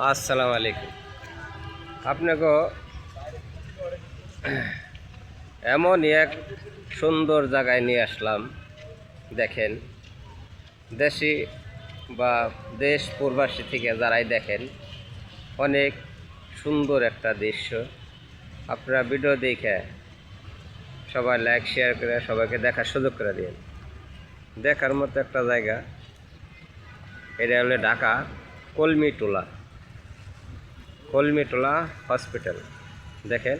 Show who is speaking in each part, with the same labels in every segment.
Speaker 1: আসসালামু আলাইকুম। আপনাকে এমন এক সুন্দর জায়গায় নিয়ে আসলাম। দেখেন, দেশি বা দেশ প্রবাসী থেকে যারাই দেখেন, অনেক সুন্দর একটা দৃশ্য। আপনারা ভিডিও দেখে সবাই লাইক শেয়ার করে সবাইকে দেখার সুযোগ করে দিন। দেখার মতো একটা জায়গা, এটা হলো ঢাকা কলমিটোলা হসপিটাল। দেখেন,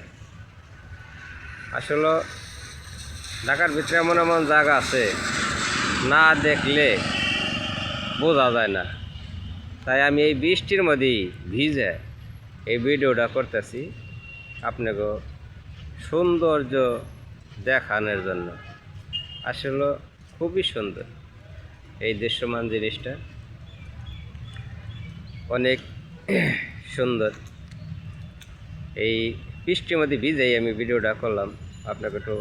Speaker 1: আসলে ঢাকার ভিতরে এমন এমন জায়গা আছে, না দেখলে বোঝা যায় না। তাই আমি এই বৃষ্টির মধ্যেই ভিজে এই ভিডিওটা করতেছি আপনাকে সৌন্দর্য দেখানোর জন্য। আসলে খুবই সুন্দর এই দৃশ্যমান জিনিসটা, অনেক সুন্দর। এই বৃষ্টির মধ্যে ভিজেই আমি ভিডিওটা করলাম আপনাকে একটু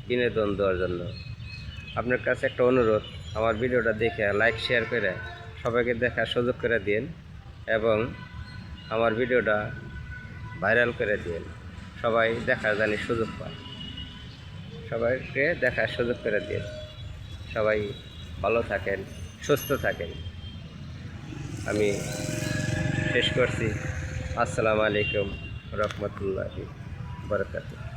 Speaker 1: বিনোদন দেওয়ার জন্য। আপনার কাছে একটা অনুরোধ, আমার ভিডিওটা দেখে লাইক শেয়ার করে সবাইকে দেখার সুযোগ করে দিন এবং আমার ভিডিওটা ভাইরাল করে দিন, সবাই দেখার জানি সুযোগ পায়। সবাইকে দেখার সুযোগ করে দিন। সবাই ভালো থাকেন, সুস্থ থাকেন। আমি শেষ করছি। আসসালামু আলাইকুম রহমতুল্লাহি বারাকাতুহু।